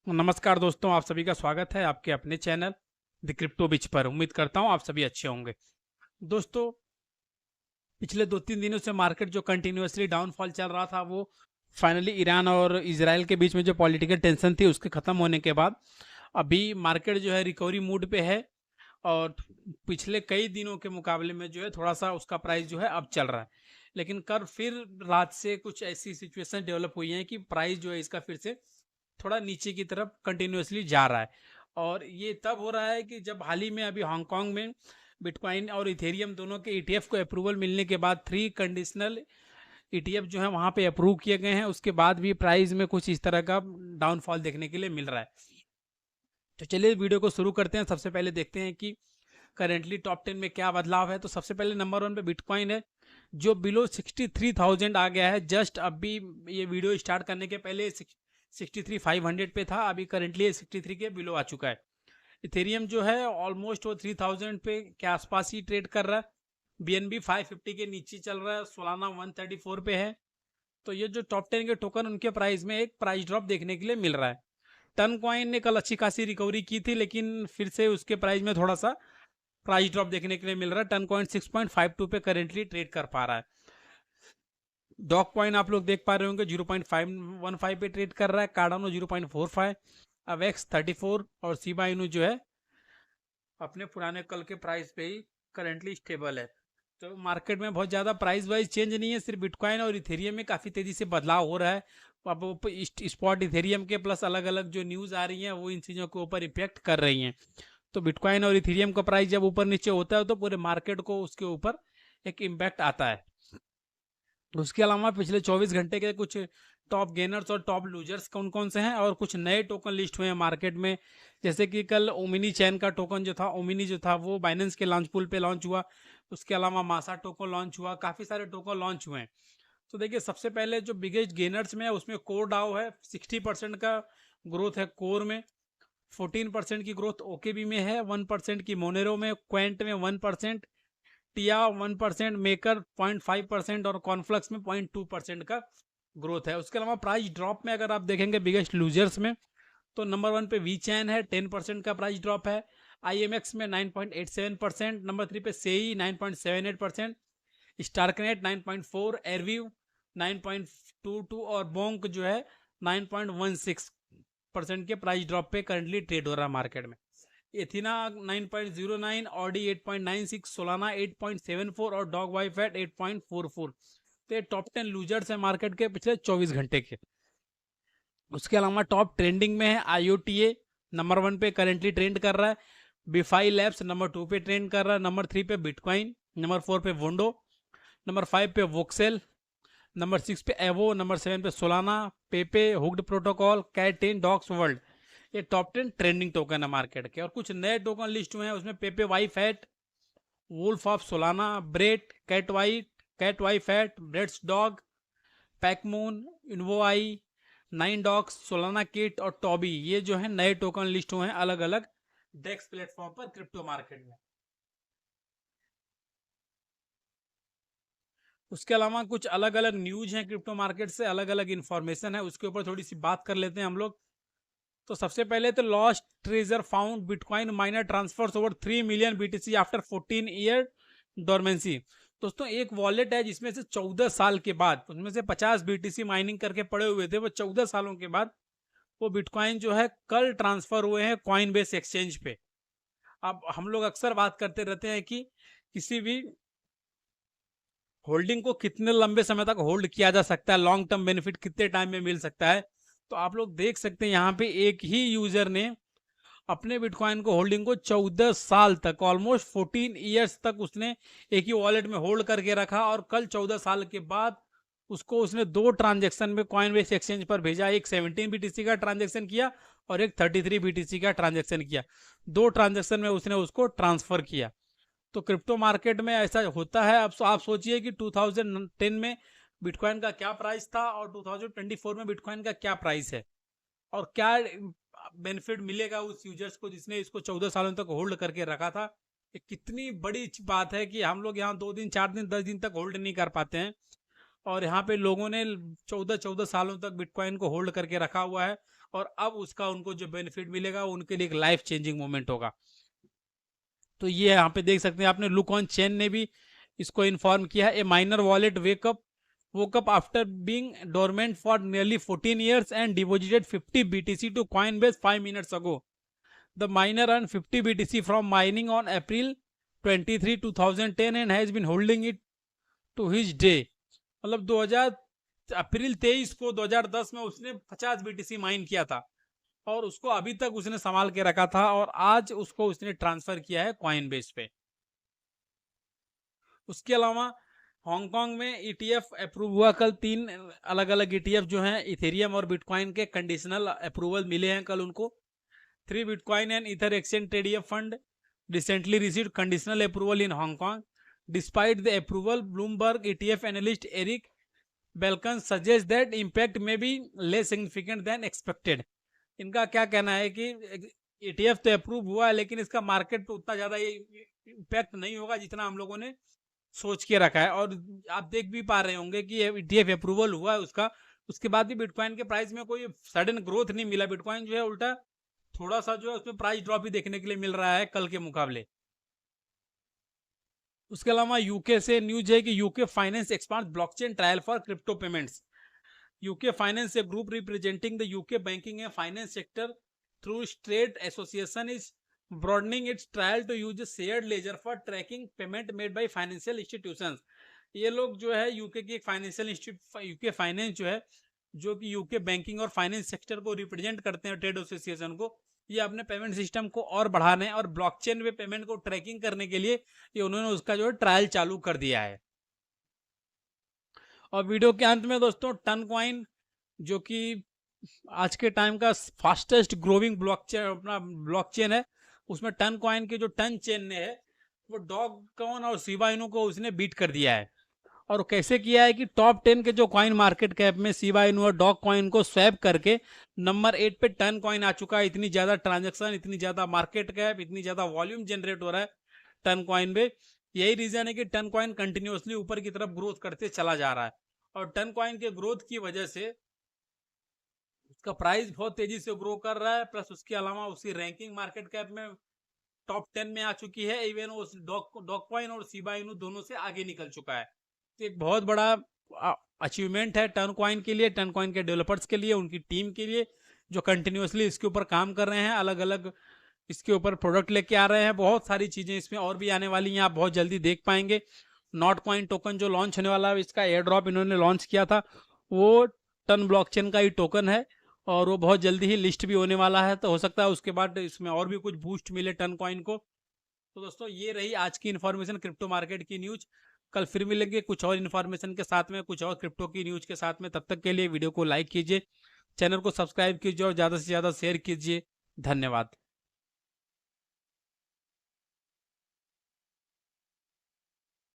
नमस्कार दोस्तों, आप सभी का स्वागत है आपके अपने चैनल द क्रिप्टो बिच पर। उम्मीद करता हूं आप सभी अच्छे होंगे। दोस्तों, पिछले 2-3 दिनों से मार्केट जो कंटिन्यूअसली डाउनफॉल चल रहा था, वो फाइनली ईरान और इजराइल के बीच में जो पॉलिटिकल टेंशन थी उसके ख़त्म होने के बाद अभी मार्केट जो है रिकवरी मूड पे है। और पिछले कई दिनों के मुकाबले में जो है थोड़ा सा उसका प्राइस जो है अब चल रहा है। लेकिन कल फिर रात से कुछ ऐसी सिचुएशन डेवलप हुई है कि प्राइस जो है इसका फिर से थोड़ा नीचे की तरफ कंटिन्यूअसली जा रहा है। और ये तब हो रहा है कि जब हाल ही में अभी हांगकांग में बिटकॉइन और इथेरियम दोनों के ईटीएफ को अप्रूवल मिलने के बाद 3 कंडीशनल ईटीएफ जो है वहां पे अप्रूव किए गए हैं, उसके बाद भी प्राइस में कुछ इस तरह का डाउनफॉल देखने के लिए मिल रहा है। तो चलिए वीडियो को शुरू करते हैं। सबसे पहले देखते हैं कि करेंटली टॉप 10 में क्या बदलाव है। तो सबसे पहले नंबर 1 पे बिटकॉइन है, जो बिलो 63,000 आ गया है। जस्ट अभी ये वीडियो स्टार्ट करने के पहले 63,500 पे था, अभी करेंटली 63 के बिलो आ चुका है। इथेरियम जो है ऑलमोस्ट वो 3000 पे के आसपास ही ट्रेड कर रहा है। बीएनबी 550 के नीचे चल रहा है, सोलाना 134 पे है। तो ये जो टॉप 10 के टोकन, उनके प्राइस में एक प्राइस ड्रॉप देखने के लिए मिल रहा है। टन कॉइन ने कल अच्छी खासी रिकवरी की थी, लेकिन फिर से उसके प्राइस में थोड़ा सा प्राइस ड्रॉप देखने के लिए मिल रहा है। टन कॉइन 6.52 पे करेंटली ट्रेड कर पा रहा है। डॉग कॉइन आप लोग देख पा रहे होंगे 0.515 पे ट्रेड कर रहा है। कार्डानो 0.45, अवेक्स 34 और सीबा इनू जो है अपने पुराने कल के प्राइस पे ही करेंटली स्टेबल है। तो मार्केट में बहुत ज़्यादा प्राइस वाइज चेंज नहीं है, सिर्फ बिटकॉइन और इथेरियम में काफ़ी तेज़ी से बदलाव हो रहा है। अब स्पॉट इथेरियम के प्लस अलग अलग जो न्यूज़ आ रही हैं वो इन चीज़ों के ऊपर इफेक्ट कर रही हैं। तो बिटकॉइन और इथेरियम का प्राइस जब ऊपर नीचे होता है तो पूरे मार्केट को उसके ऊपर एक इम्पैक्ट आता है। उसके अलावा पिछले 24 घंटे के कुछ टॉप गेनर्स और टॉप लूजर्स कौन कौन से हैं, और कुछ नए टोकन लिस्ट हुए हैं मार्केट में। जैसे कि कल ओमिनी चैन का टोकन जो था, ओमिनी जो था वो बाइनेंस के लॉन्च पूल पे लॉन्च हुआ। उसके अलावा मासा टोकन लॉन्च हुआ, काफ़ी सारे टोकन लॉन्च हुए हैं। तो देखिए, सबसे पहले जो बिगेस्ट गेनर्स में है उसमें कोर डाओ है। 60% का ग्रोथ है कोर में, 14% की ग्रोथ ओकेबी में है, 1% की मोनेरो में, क्वेंट में 1%, टिया 1%, मेकर 0.5% और कॉन्फ्लक्स में 0.2% का ग्रोथ है। उसके अलावा प्राइस ड्रॉप में अगर आप देखेंगे बिगेस्ट लूजर्स में, तो नंबर 1 पे वी चैन है, 10% का प्राइस ड्रॉप है। IMX में 9.87%, नंबर 3 पे सेई 9.78%, स्टारकनेट 9.4, एयरव्यू 9.22 और बोंक जो है 9.16% के प्राइस ड्रॉप पे करंटली ट्रेड हो रहा है मार्केट में। एथिना 9.09, ऑडी 8.96, सोलाना 8.74 और डॉग वाई फैट 8.44। तो ये टॉप 10 लूजर्स है मार्केट के पिछले 24 घंटे के। उसके अलावा टॉप ट्रेंडिंग में है IOTA, नंबर 1 पे करेंटली ट्रेंड कर रहा है। बिफाई लैब्स नंबर 2 पे ट्रेंड कर रहा है। नंबर 3 पे बिटकॉइन, नंबर 4 पे वोंडो, नंबर 5 पे वोक्सेल, नंबर 6 पे एवो, नंबर 7 पे सोलाना, पेपे, हुक्ड प्रोटोकॉल, कैट10, डॉक्स वर्ल्ड। ये टॉप 10 ट्रेंडिंग टोकन है मार्केट के। और कुछ नए टोकन लिस्ट हुए हैं, उसमें Pepe Y fat, wolf of Solana, Brett, cat Y fat, breads dog, Pacmoon, इन्वो आई, 9 डॉक्स, सोलाना किट और टॉबी, ये जो है नए टोकन लिस्ट हुए हैं अलग अलग डेक्स प्लेटफॉर्म पर क्रिप्टो मार्केट में। उसके अलावा कुछ अलग अलग न्यूज हैं क्रिप्टो मार्केट से, अलग अलग इंफॉर्मेशन है, उसके ऊपर थोड़ी सी बात कर लेते हैं हम लोग। तो सबसे पहले तो lost treasure found, bitcoin miner transfers over 3 million BTC after 14 year dormancy. दोस्तों, एक वॉलेट है जिसमें से 14 साल के बाद उसमें से 50 BTC माइनिंग करके पड़े हुए थे, वो 14 सालों के बाद वो बिटकॉइन जो है कल ट्रांसफर हुए हैं कॉइन बेस एक्सचेंज पे। अब हम लोग अक्सर बात करते रहते हैं कि किसी भी होल्डिंग को कितने लंबे समय तक होल्ड किया जा सकता है, लॉन्ग टर्म बेनिफिट कितने टाइम में मिल सकता है। तो आप लोग देख सकते हैं यहाँ पे एक ही यूजर ने अपने बिटकॉइन को होल्डिंग को 14 साल तक, ऑलमोस्ट 14 ईयर्स तक उसने एक ही वॉलेट में होल्ड करके रखा। और कल 14 साल के बाद उसको उसने 2 ट्रांजेक्शन में कॉइन बेस एक्सचेंज पर भेजा। एक 17 BTC का ट्रांजेक्शन किया और एक 33 BTC का ट्रांजेक्शन किया। 2 ट्रांजेक्शन में उसने उसको ट्रांसफर किया। तो क्रिप्टो मार्केट में ऐसा होता है। अब आप सोचिए कि 2010 में बिटकॉइन का क्या प्राइस था और 2024 में बिटकॉइन का क्या प्राइस है, और क्या बेनिफिट मिलेगा उस यूजर्स को जिसने इसको 14 सालों तक होल्ड करके रखा था। ये कितनी बड़ी बात है कि हम लोग यहाँ 2 दिन 4 दिन 10 दिन तक होल्ड नहीं कर पाते हैं, और यहाँ पे लोगों ने 14 14 सालों तक बिटकॉइन को होल्ड करके रखा हुआ है। और अब उसका उनको जो बेनिफिट मिलेगा उनके लिए एक लाइफ चेंजिंग मोमेंट होगा। तो ये यहाँ पे देख सकते हैं आपने, लुक ऑन चेन ने भी इसको इन्फॉर्म किया है। ए minor wallet woke up after being dormant for nearly 14 years and deposited 50 BTC to Coinbase 5 minutes ago. The miner earned 50 BTC from mining on April 23, 2010 and has been holding it to his day. मतलब 2000 अप्रैल 23 को 2010 में उसने 50 BTC mine किया था और उसको अभी तक उसने संभाल के रखा था और आज उसको उसने ट्रांसफर किया है कॉइनबेस पे। उसके अलावा हांगकांग में ETF अप्रूव हुआ कल। 3 अलग अलग ETF जो हैं इथेरियम और बिटकॉइन के कंडीशनल अप्रूवल मिले हैं कल उनको। 3 bitcoin and ether exchange traded fund recently received conditional approval in Hong Kong. Despite the approval, Bloomberg ETF analyst Eric Belkin suggests that impact may be less significant than expected. इनका क्या कहना है कि ETF तो approve हुआ है लेकिन इसका मार्केट पे उतना ज़्यादा इम्पैक्ट नहीं होगा जितना हम लोगों ने सोच के रखा है। और आप देख भी पा रहे होंगे कि ETF अप्रूवल हुआ है उसका, उसके बाद भी बिटकॉइन के प्राइस में कोई सडन ग्रोथ नहीं मिला। बिटकॉइन जो है उल्टा थोड़ा सा जो है उसमें प्राइस ड्रॉप भी देखने के लिए मिल रहा है कल के मुकाबले। उसके अलावा यूके से न्यूज है कि UK finance expand blockchain trial for crypto payments. UK finance, A group representing the UK banking and finance sector through state association, is broadening its trial to use a shared ledger for tracking payment made by financial institutions. ये लोग जो है UK की एक financial institute, UK finance जो है, जो कि यूके बैंकिंग और फाइनेंस सेक्टर को रिप्रेजेंट करते हैं ट्रेड एसोसिएशन को, ये अपने पेमेंट सिस्टम को और बढ़ाने और ब्लॉकचेन पे पेमेंट को ट्रैकिंग करने के लिए ये उन्होंने उसका जो है ट्रायल चालू कर दिया है। और वीडियो के अंत में दोस्तों, टन कॉइन जो कि आज के टाइम का फास्टेस्ट ग्रोविंग ब्लॉकचेन अपना ब्लॉकचेन है, उसमें टन कॉइन के जो टन चेन ने है वो डॉग कॉइन और शिबा इनू को उसने बीट कर दिया है। और कैसे किया है कि टॉप 10 के जो कॉइन मार्केट कैप में शिबा इनू और डॉग कॉइन को स्वैप करके नंबर 8 पे टन कॉइन आ चुका है। इतनी ज़्यादा ट्रांजैक्शन, इतनी ज़्यादा मार्केट कैप, इतनी ज़्यादा वॉल्यूम जनरेट हो रहा है टन कॉइन पे। यही रीज़न है कि टन कॉइन कंटिन्यूसली ऊपर की तरफ ग्रोथ करते चला जा रहा है और टन कॉइन के ग्रोथ की वजह से उसका प्राइस बहुत तेजी से ग्रो कर रहा है। प्लस उसके अलावा उसकी रैंकिंग मार्केट कैप में टॉप 10 में आ चुकी है। इवन वो डॉग कॉइन और शिबा इनू दोनों से आगे निकल चुका है। तो एक बहुत बड़ा अचीवमेंट है टन कॉइन के लिए, टन कॉइन के डेवलपर्स के लिए, उनकी टीम के लिए, जो कंटिन्यूसली इसके ऊपर काम कर रहे हैं, अलग अलग इसके ऊपर प्रोडक्ट लेके आ रहे हैं। बहुत सारी चीज़ें इसमें और भी आने वाली हैं, आप बहुत जल्दी देख पाएंगे। नॉट कॉइन टोकन जो लॉन्च होने वाला है, इसका एयर ड्रॉप इन्होंने लॉन्च किया था, वो टन ब्लॉकचेन का ही टोकन है और वो बहुत जल्दी ही लिस्ट भी होने वाला है। तो हो सकता है उसके बाद इसमें और भी कुछ बूस्ट मिले टन कॉइन को। तो दोस्तों ये रही आज की इन्फॉर्मेशन, क्रिप्टो मार्केट की न्यूज। कल फिर मिलेंगे कुछ और इन्फॉर्मेशन के साथ में, कुछ और क्रिप्टो की न्यूज के साथ में। तब तक के लिए वीडियो को लाइक कीजिए, चैनल को सब्सक्राइब कीजिए और ज़्यादा से ज़्यादा शेयर कीजिए। धन्यवाद।